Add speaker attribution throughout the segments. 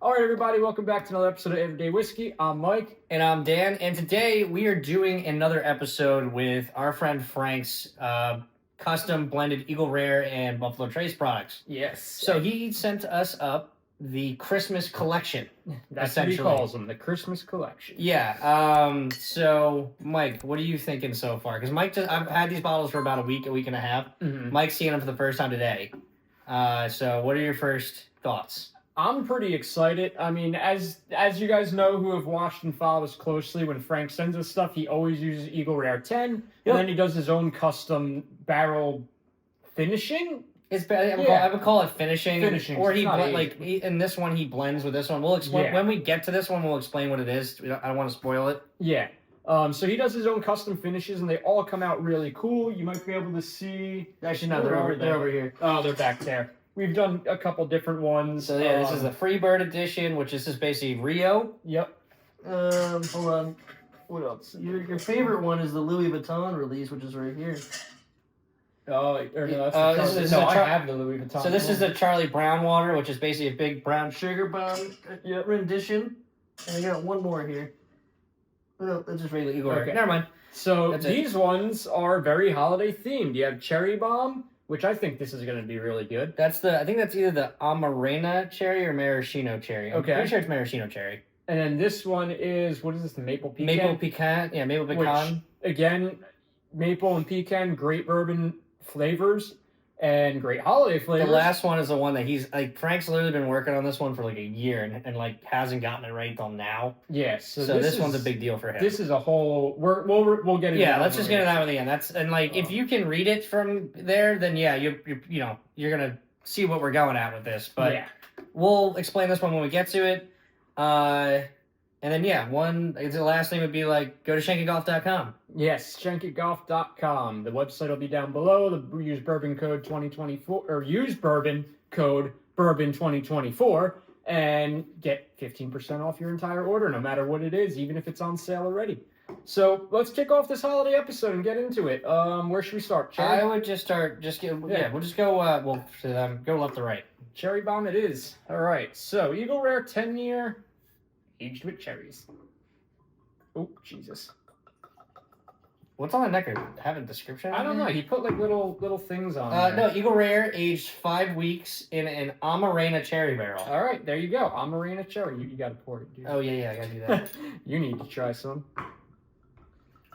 Speaker 1: All right, everybody, welcome back to another episode of Everyday Whiskey. I'm Mike.
Speaker 2: And I'm Dan, and today we are doing another episode with our friend Frank's custom blended Eagle Rare and Buffalo Trace products.
Speaker 1: Yes.
Speaker 2: So he sent us up the Christmas collection.
Speaker 1: That's what he calls them, the Christmas collection.
Speaker 2: Yeah. So, Mike, what are you thinking so far? Because I've had these bottles for about a week and a half.
Speaker 1: Mm-hmm.
Speaker 2: Mike's seeing them for the first time today. So what are your first thoughts?
Speaker 1: I'm pretty excited. I mean, as you guys know who have watched and followed us closely, when Frank sends us stuff, he always uses Eagle Rare 10, and then he does his own custom barrel finishing.
Speaker 2: I would call it finishing. Or in this one he blends with this one. We'll explain when we get to this one. We'll explain what it is. I don't want to spoil it.
Speaker 1: Yeah. So he does his own custom finishes, and they all come out really cool. You might be able to see.
Speaker 2: Actually, no, they're over here.
Speaker 1: Oh, they're back there. We've done a couple different ones.
Speaker 2: So yeah, this is the Freebird edition, which is just basically Rio.
Speaker 1: Yep.
Speaker 2: Hold on. What else? Your favorite one is the Louis Vuitton release, which is right here.
Speaker 1: Oh, or no,
Speaker 2: that's
Speaker 1: I have the Louis Vuitton.
Speaker 2: So this is the Charlie Brown water, which is basically a big brown sugar bomb rendition. And I got one more here. No, that's just regular Eagle Rare.
Speaker 1: Okay.
Speaker 2: Never mind.
Speaker 1: So these ones are very holiday themed. You have Cherry Bomb, which I think this is going to be really good.
Speaker 2: I think that's either the Amarena cherry or maraschino cherry. I'm pretty sure it's maraschino cherry.
Speaker 1: And then this one is, what is this, the maple pecan?
Speaker 2: Maple pecan, yeah, maple pecan.
Speaker 1: Which, again, maple and pecan, great bourbon flavors and great holiday flavors.
Speaker 2: The last one is the one that Frank's literally been working on this one for like a year and hasn't gotten it right till now.
Speaker 1: Yes.
Speaker 2: So this one's a big deal for him.
Speaker 1: This is a whole, we'll get into
Speaker 2: that. Yeah, let's just get it out of the end. If you can read it from there, then yeah, you're gonna see what we're going at with this. But we'll explain this one when we get to it. And then the last thing would be go to shankygolf.com.
Speaker 1: Yes, shankygolf.com. The website will be down below. Use bourbon code 2024 or use bourbon code bourbon 2024 and get 15% off your entire order, no matter what it is, even if it's on sale already. So let's kick off this holiday episode and get into it. Where should we start?
Speaker 2: I would just start. We'll just go. Go left to right.
Speaker 1: Cherry Bomb it is. All right. So Eagle Rare 10-year. Aged with cherries. Oh, Jesus.
Speaker 2: What's on the neck? Have a description?
Speaker 1: I don't know. He put little things on there.
Speaker 2: No, Eagle Rare, aged 5 weeks in an Amarena cherry barrel.
Speaker 1: All right, there you go. Amarena cherry. You got to pour it, dude.
Speaker 2: Oh, yeah, I got to do that.
Speaker 1: You need to try some.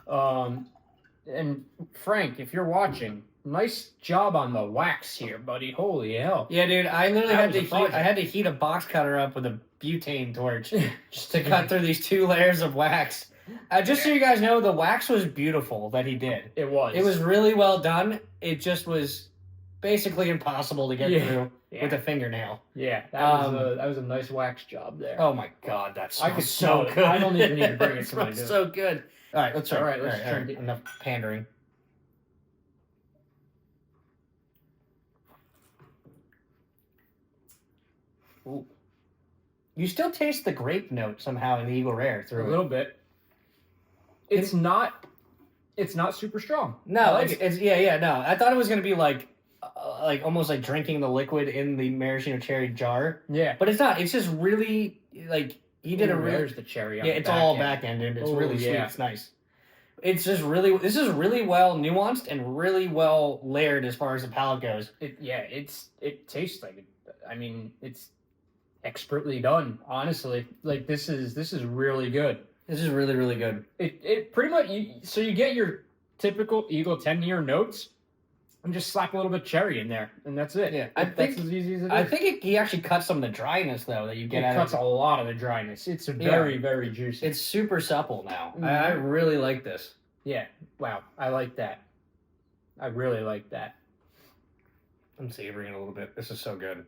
Speaker 1: And Frank, if you're watching, nice job on the wax here, buddy. Holy hell.
Speaker 2: Yeah, dude, I literally had to heat a box cutter up with a butane torch just to cut through these 2 layers of wax. Just so you guys know, the wax was beautiful that he did.
Speaker 1: It was.
Speaker 2: It was really well done. It just was basically impossible to get through with a fingernail.
Speaker 1: Yeah, that was a nice wax job there.
Speaker 2: Oh my god, that smells so good.
Speaker 1: I don't even need to bring it to my
Speaker 2: so good. All right, let's try.
Speaker 1: All right, let's try.
Speaker 2: Enough pandering. Ooh. You still taste the grape note somehow in the Eagle Rare through
Speaker 1: a little bit. It's not super strong.
Speaker 2: No, it's no. I thought it was gonna be like almost like drinking the liquid in the maraschino cherry jar.
Speaker 1: Yeah,
Speaker 2: but it's not. It's just really he did
Speaker 1: There's the cherry.
Speaker 2: It's all back end, and it's really sweet. It's nice. It's just this is really well nuanced and really well layered as far as the palate goes.
Speaker 1: It tastes like it. I mean, it's expertly done, honestly. This is really good.
Speaker 2: This is really, really good.
Speaker 1: It pretty much, you get your typical Eagle 10-year notes and just slap a little bit of cherry in there, and that's it.
Speaker 2: Yeah,
Speaker 1: that's as easy as it is.
Speaker 2: I think he actually cuts some of the dryness, though, that you get out of it. It cuts
Speaker 1: a lot of the dryness. It's very, very juicy.
Speaker 2: It's super supple now.
Speaker 1: Mm-hmm.
Speaker 2: I really like this.
Speaker 1: Yeah. Wow. I like that. I really like that.
Speaker 2: I'm savoring it a little bit. This is so good.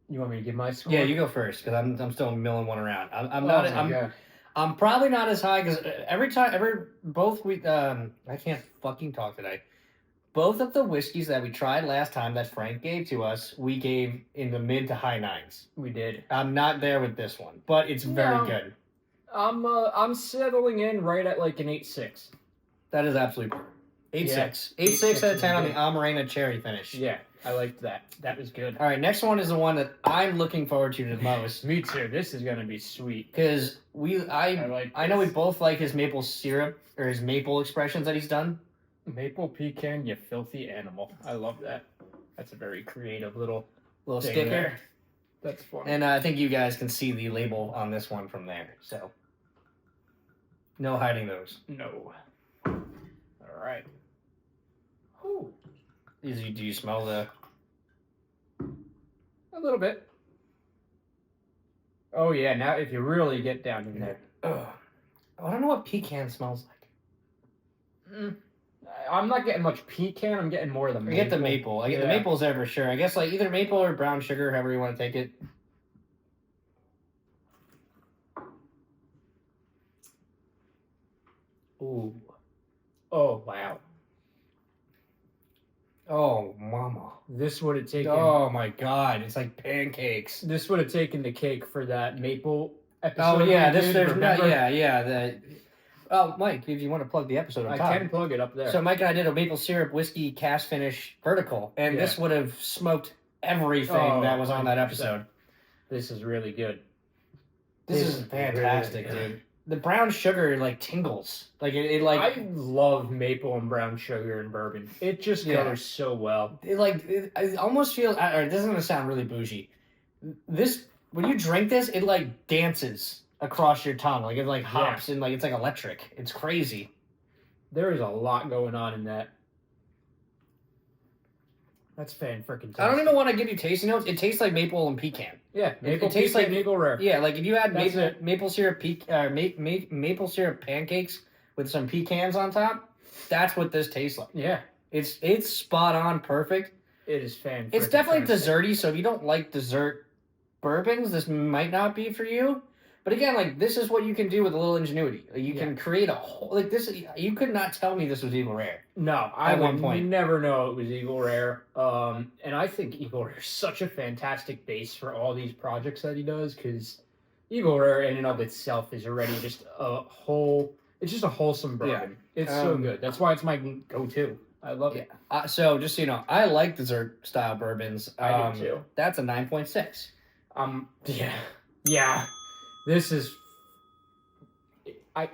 Speaker 1: You want me to give my score?
Speaker 2: Yeah, you go first because I'm still milling one around. I'm probably not as high because I can't fucking talk today. Both of the whiskeys that we tried last time that Frank gave to us, we gave in the mid to high 9s.
Speaker 1: We did.
Speaker 2: I'm not there with this one, but it's very good.
Speaker 1: I'm settling in right at like an 8.6.
Speaker 2: That is absolutely perfect. 8.6. 8.6 out of 10 on the Amarena cherry finish.
Speaker 1: Yeah. I liked that. That was good.
Speaker 2: All right, next one is the one that I'm looking forward to the most.
Speaker 1: Me too. This is gonna be sweet.
Speaker 2: Because I know we
Speaker 1: this.
Speaker 2: both like his maple syrup or his maple expressions that he's done.
Speaker 1: Maple pecan, you filthy animal. I love that. That's a very creative little thing
Speaker 2: Sticker.
Speaker 1: there. That's fun.
Speaker 2: And I think you guys can see the label on this one from there. So, no hiding those.
Speaker 1: No. All right. Ooh.
Speaker 2: Do you smell the...
Speaker 1: A little bit. Oh, yeah. Now, if you really get down in there.
Speaker 2: Ugh. I don't know what pecan smells like.
Speaker 1: I'm not getting much pecan. I'm getting more of the maple.
Speaker 2: I get the maple. I get the maple's there for sure. I guess like either maple or brown sugar, however you want to take it.
Speaker 1: Ooh. Oh, wow.
Speaker 2: Oh, mama.
Speaker 1: This would have taken...
Speaker 2: Oh, my God. It's like pancakes.
Speaker 1: This would have taken the cake for that maple episode.
Speaker 2: Oh, yeah.
Speaker 1: Remember?
Speaker 2: Yeah. Oh, Mike, if you want to plug the episode on top.
Speaker 1: I can plug it up there.
Speaker 2: So Mike and I did a maple syrup whiskey cask finish vertical, and this would have smoked everything that was on that episode.
Speaker 1: This is really good.
Speaker 2: This is fantastic, really dude. The brown sugar like tingles, like it like.
Speaker 1: I love maple and brown sugar and bourbon. It just goes so well.
Speaker 2: I almost feel. Or this is gonna sound really bougie. This when you drink this, it like dances across your tongue, like it like hops and like it's like electric. It's crazy.
Speaker 1: There is a lot going on in that. That's fan-freaking-tastic.
Speaker 2: I don't even want to give you tasting notes. It tastes like maple and pecan.
Speaker 1: Yeah, maple
Speaker 2: it tastes like
Speaker 1: maple rare.
Speaker 2: Yeah, like if you had maple syrup maple syrup pancakes with some pecans on top, that's what this tastes like.
Speaker 1: Yeah,
Speaker 2: it's spot on, perfect.
Speaker 1: It is fan.
Speaker 2: It's definitely desserty. So if you don't like dessert bourbons, this might not be for you. But again, like this is what you can do with a little ingenuity. Like, you can create a whole like this. You could not tell me this was Eagle Rare.
Speaker 1: No, I would never know it was Eagle Rare. And I think Eagle Rare is such a fantastic base for all these projects that he does, because Eagle Rare in and of itself is already just a whole. It's just a wholesome bourbon. Yeah. It's so good. That's why it's my go-to. I love it.
Speaker 2: So just so you know, I like dessert style bourbons.
Speaker 1: I do too.
Speaker 2: That's a 9.6.
Speaker 1: Yeah. This is. I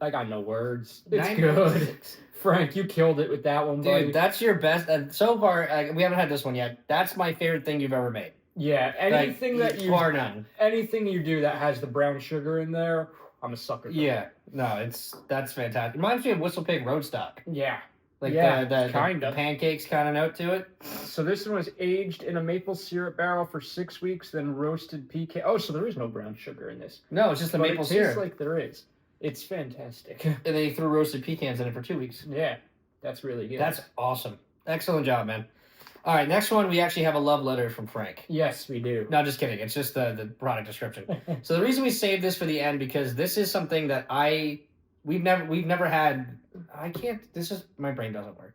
Speaker 1: got no words. It's good. Frank, you killed it with that one, buddy.
Speaker 2: Dude, that's your best. So far, we haven't had this one yet. That's my favorite thing you've ever made.
Speaker 1: Yeah, anything
Speaker 2: like,
Speaker 1: that you
Speaker 2: bar none.
Speaker 1: Anything you do that has the brown sugar in there, I'm a sucker for.
Speaker 2: Yeah, no, that's fantastic. Reminds me of Whistle Pig Roadstock.
Speaker 1: Yeah.
Speaker 2: Like the pancakes kind of note to it. So
Speaker 1: this one was aged in a maple syrup barrel for 6 weeks, then roasted pecan. Oh, so there is no brown sugar in this.
Speaker 2: No, it's just the maple syrup. It tastes
Speaker 1: like there is. It's fantastic.
Speaker 2: And then you threw roasted pecans in it for 2 weeks.
Speaker 1: Yeah, that's really good.
Speaker 2: That's awesome. Excellent job, man. All right, next one, we actually have a love letter from Frank.
Speaker 1: Yes, we do.
Speaker 2: No, just kidding. It's just the product description. So the reason we saved this for the end, because this is something that we've never had. My brain doesn't work.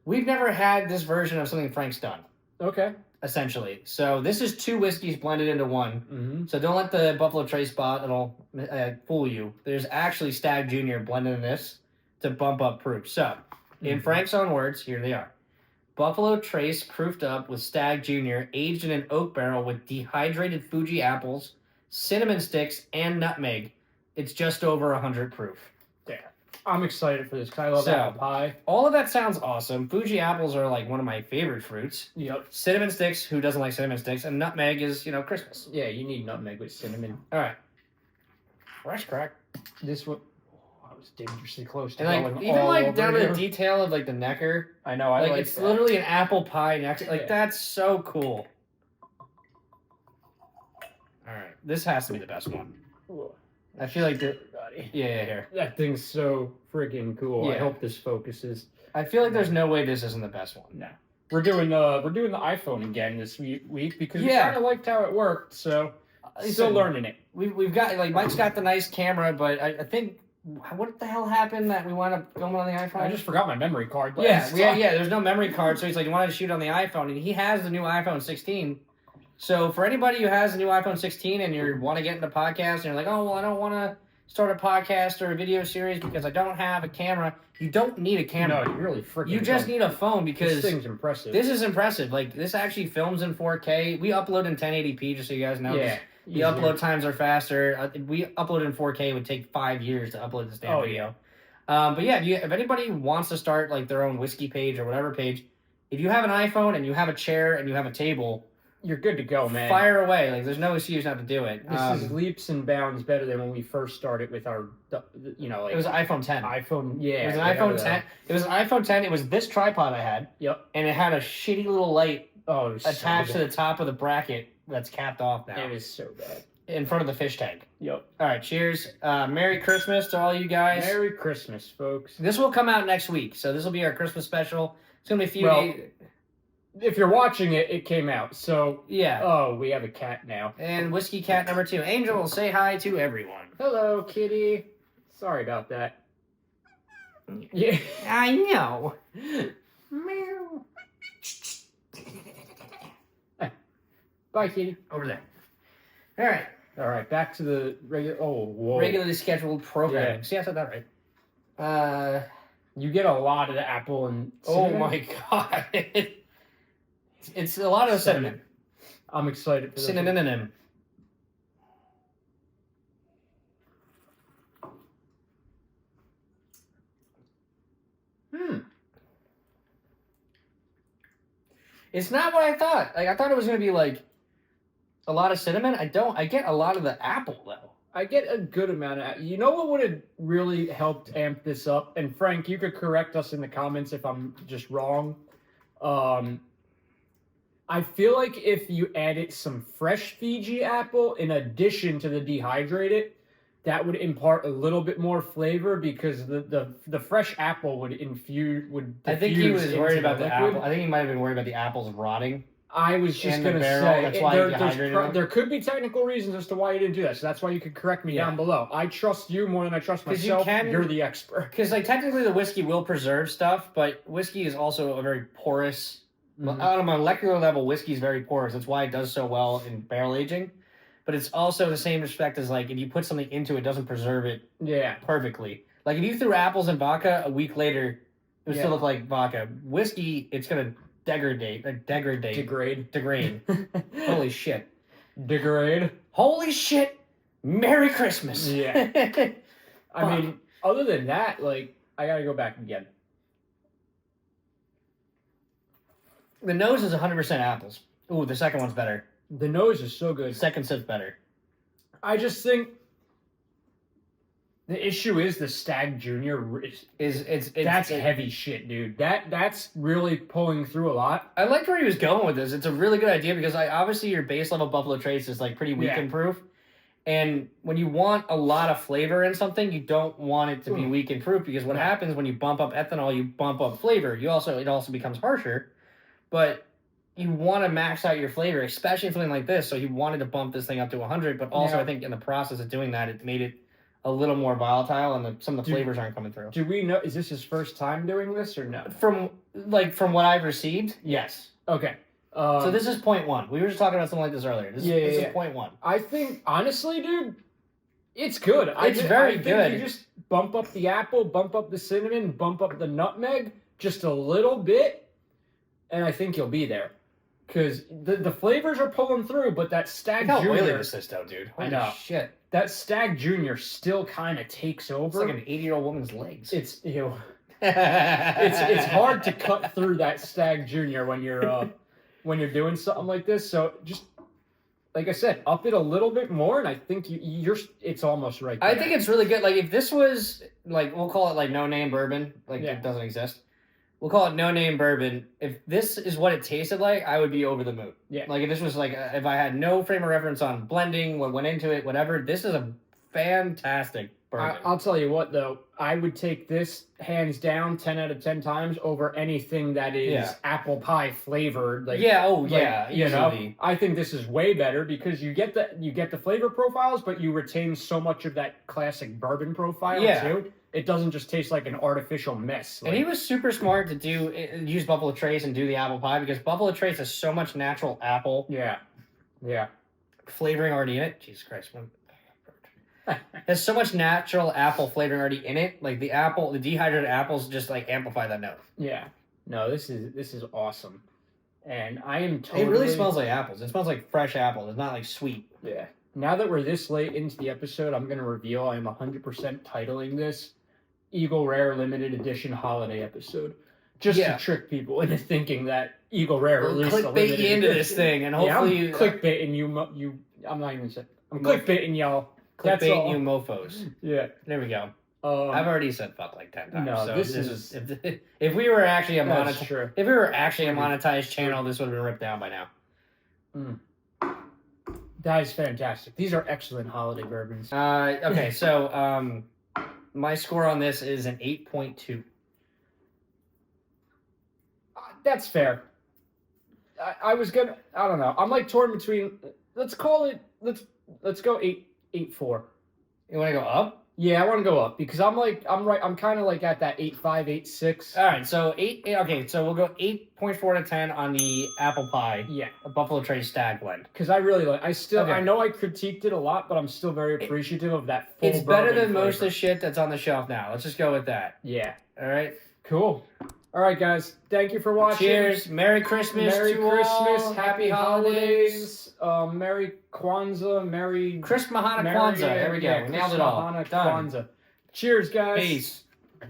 Speaker 2: We've never had this version of something Frank's done.
Speaker 1: Okay.
Speaker 2: Essentially. So this is 2 whiskeys blended into one.
Speaker 1: Mm-hmm.
Speaker 2: So don't let the Buffalo Trace bottle fool you. There's actually Stag Junior blended in this to bump up proof. So, in Frank's own words, here they are. Buffalo Trace proofed up with Stag Junior, aged in an oak barrel with dehydrated Fuji apples, cinnamon sticks, and nutmeg. It's just over 100 proof.
Speaker 1: Yeah. I'm excited for this because I love apple pie.
Speaker 2: All of that sounds awesome. Fuji apples are like one of my favorite fruits.
Speaker 1: Yep.
Speaker 2: Cinnamon sticks, who doesn't like cinnamon sticks? And nutmeg is, Christmas.
Speaker 1: Yeah, you need nutmeg with cinnamon.
Speaker 2: All right. Fresh crack.
Speaker 1: This one, I was dangerously close to
Speaker 2: going even down to the detail of the necker.
Speaker 1: I know, I like
Speaker 2: it's literally an apple pie necker. That's so cool. All right. This has to be the best one.
Speaker 1: Ooh.
Speaker 2: I feel like here.
Speaker 1: That thing's so freaking cool. Yeah. I hope this focuses.
Speaker 2: I feel like there's no way this isn't the best one.
Speaker 1: No. We're doing the iPhone again this week because we kind of liked how it worked, so still learning it.
Speaker 2: We've got Mike's got the nice camera, but I think what the hell happened that we wound up filming on the iPhone?
Speaker 1: I just forgot my memory card.
Speaker 2: Yeah, there's no memory card, so he's like, you wanted to shoot on the iPhone, and he has the new iPhone 16. So for anybody who has a new iPhone 16 and you want to get into podcasts and you're like, oh, well, I don't want to start a podcast or a video series because I don't have a camera. You don't need a camera.
Speaker 1: No, you really freaking.
Speaker 2: You just need a phone because
Speaker 1: this thing's impressive.
Speaker 2: This is impressive. Like, this actually films in 4K. We upload in 1080p, just so you guys know.
Speaker 1: Yeah.
Speaker 2: The upload times are faster. We upload in 4K. It would take 5 years to upload this damn video. But yeah, if anybody wants to start like their own whiskey page or whatever page, if you have an iPhone and you have a chair and you have a table,
Speaker 1: you're good to go, man.
Speaker 2: Fire away. Like, there's no excuse not to do it.
Speaker 1: This is leaps and bounds better than when we first started with our, you know, like...
Speaker 2: It was an iPhone 10.
Speaker 1: iPhone, yeah.
Speaker 2: It was an iPhone 10. It was an iPhone 10. It was this tripod I had.
Speaker 1: Yep.
Speaker 2: And it had a shitty little light attached
Speaker 1: so
Speaker 2: to the top of the bracket that's capped off now.
Speaker 1: It is so bad.
Speaker 2: In front of the fish tank.
Speaker 1: Yep.
Speaker 2: All right, cheers. Merry Christmas to all you guys.
Speaker 1: Merry Christmas, folks.
Speaker 2: This will come out next week, so this will be our Christmas special. It's going to be a few days...
Speaker 1: If you're watching it, it came out. So
Speaker 2: yeah.
Speaker 1: Oh, we have a cat now.
Speaker 2: And whiskey cat number 2. Angel, say hi to everyone.
Speaker 1: Hello, kitty. Sorry about that. Yeah,
Speaker 2: I know.
Speaker 1: Meow. Bye, kitty.
Speaker 2: Over there. All right.
Speaker 1: All right. Back to the regular. Oh, whoa.
Speaker 2: Regularly scheduled programming.
Speaker 1: Yeah.
Speaker 2: See, I said that right.
Speaker 1: You get a lot of the apple and.
Speaker 2: Oh
Speaker 1: cinnamon.
Speaker 2: my god. It's a lot of cinnamon.
Speaker 1: I'm excited for this.
Speaker 2: Cinnamon. It's not what I thought. Like, I thought it was going to be, like, a lot of cinnamon. I get a lot of the apple, though.
Speaker 1: I get a good amount of... You know what would have really helped amp this up? And Frank, you could correct us in the comments if I'm just wrong. I feel like if you added some fresh Fiji apple in addition to the dehydrated, that would impart a little bit more flavor because the fresh apple would infuse.
Speaker 2: I think he was worried about the
Speaker 1: liquid.
Speaker 2: apple. I think he might have been worried about the apples rotting.
Speaker 1: I was just
Speaker 2: in the
Speaker 1: going to
Speaker 2: barrel,
Speaker 1: say
Speaker 2: that's why you dehydrated them?
Speaker 1: there could be technical reasons as to why you didn't do that. So that's why you could correct me down below. I trust you more than I trust
Speaker 2: 'Cause
Speaker 1: myself.
Speaker 2: you
Speaker 1: You're the expert.
Speaker 2: Because, like, technically the whiskey will preserve stuff, but whiskey is also a very porous...
Speaker 1: Mhm.
Speaker 2: On a molecular level, whiskey is very porous. That's why it does so well in barrel aging. But it's also the same respect as, like, if you put something into it, it doesn't preserve it perfectly. Like, if you threw apples in vodka a week later, it would still look like vodka. Whiskey, it's going to degrade. Holy shit.
Speaker 1: Degrade.
Speaker 2: Holy shit. Merry Christmas.
Speaker 1: Yeah. I mean, other than that, like, I got to go back again.
Speaker 2: The nose is 100% apples. Ooh, the second one's better.
Speaker 1: The nose is so good.
Speaker 2: Second sip's better.
Speaker 1: I just think the issue is the Stag Junior that's heavy shit, dude. That's really pulling through a lot.
Speaker 2: I liked where he was going with this. It's a really good idea because obviously your base level Buffalo Trace is like pretty weekend proof. And when you want a lot of flavor in something, you don't want it to be weekend proof because what happens when you bump up ethanol, you bump up flavor. It also becomes harsher. But you want to max out your flavor, especially in something like this. So he wanted to bump this thing up to 100, but also I think in the process of doing that, it made it a little more volatile, and some of the flavors aren't coming through.
Speaker 1: Do we know? Is this his first time doing this or no?
Speaker 2: From what I've received, yes.
Speaker 1: Okay.
Speaker 2: So this is point 1. We were just talking about something like this earlier. This is point 1.
Speaker 1: I think honestly, dude, it's good.
Speaker 2: It's very good.
Speaker 1: You just bump up the apple, bump up the cinnamon, bump up the nutmeg just a little bit. And I think you'll be there. Because the flavors are pulling through, but that Stag Junior...
Speaker 2: How oily this is, though, dude. Holy
Speaker 1: I know.
Speaker 2: Shit.
Speaker 1: That Stag Junior still kind of takes over.
Speaker 2: It's like an 80-year-old woman's legs.
Speaker 1: It's it's hard to cut through that Stag Junior when you're doing something like this. So just, like I said, up it a little bit more, and I think it's almost right there.
Speaker 2: I think it's really good. Like, if this was, like, we'll call it, like, no-name bourbon. Like, it doesn't exist. We'll call it no-name bourbon. If this is what it tasted like, I would be over the moon.
Speaker 1: Yeah.
Speaker 2: Like, if this was, like, if I had no frame of reference on blending, what went into it, whatever, this is a fantastic bourbon.
Speaker 1: I'll tell you what, though. I would take this, hands down, 10 out of 10 times over anything that is apple pie flavored. Like, you know, I think this is way better because you get the flavor profiles, but you retain so much of that classic bourbon profile, too. It doesn't just taste like an artificial mess.
Speaker 2: And he was super smart to use Buffalo Trace and do the apple pie because Buffalo Trace has so much natural apple.
Speaker 1: Yeah.
Speaker 2: Flavoring already in it. Jesus Christ. There's so much natural apple flavor already in it. Like the dehydrated apples just like amplify that note.
Speaker 1: Yeah. No, this is awesome. And I am totally...
Speaker 2: It really smells like apples. It smells like fresh apples. It's not like sweet.
Speaker 1: Yeah. Now that we're this late into the episode, I'm going to reveal I am 100% titling this Eagle Rare Limited Edition Holiday Episode. Just to trick people into thinking that Eagle Rare released a limited
Speaker 2: clickbait you into this thing, and hopefully...
Speaker 1: I'm clickbaiting you. I'm not even saying... I'm clickbaiting y'all.
Speaker 2: Clickbait you mofos.
Speaker 1: Yeah.
Speaker 2: There we go. I've already said fuck like 10 times.
Speaker 1: No,
Speaker 2: so
Speaker 1: this is...
Speaker 2: If we were actually a
Speaker 1: if
Speaker 2: we were actually a monetized channel, this would have been ripped down by now.
Speaker 1: That is fantastic. These are excellent holiday bourbons.
Speaker 2: Okay, so my score on this is an 8.2.
Speaker 1: That's fair. I was gonna... I don't know. I'm like torn between... Let's call it... Let's go 8.4.
Speaker 2: You want to go up?
Speaker 1: Yeah, I want to go up because I'm kind of like at that 8.5, 8.6.
Speaker 2: All right, so 8. Okay, so we'll go 8.4 to 10 on the apple pie.
Speaker 1: Yeah,
Speaker 2: a Buffalo Trace Stag blend.
Speaker 1: Because I really like. I know I critiqued it a lot, but I'm still very appreciative of that. Full
Speaker 2: it's better than
Speaker 1: flavor.
Speaker 2: most of the shit that's on the shelf now. Let's just go with that.
Speaker 1: Yeah.
Speaker 2: All right.
Speaker 1: Cool. All right, guys. Thank you for watching.
Speaker 2: Cheers. Merry Christmas.
Speaker 1: Merry
Speaker 2: to
Speaker 1: Christmas.
Speaker 2: all.
Speaker 1: Happy holidays. Merry Kwanzaa. Merry
Speaker 2: Chris Mahana Kwanzaa. There we go.
Speaker 1: Yeah,
Speaker 2: we nailed it all.
Speaker 1: Mahana
Speaker 2: Done.
Speaker 1: Kwanzaa. Cheers, guys.
Speaker 2: Peace.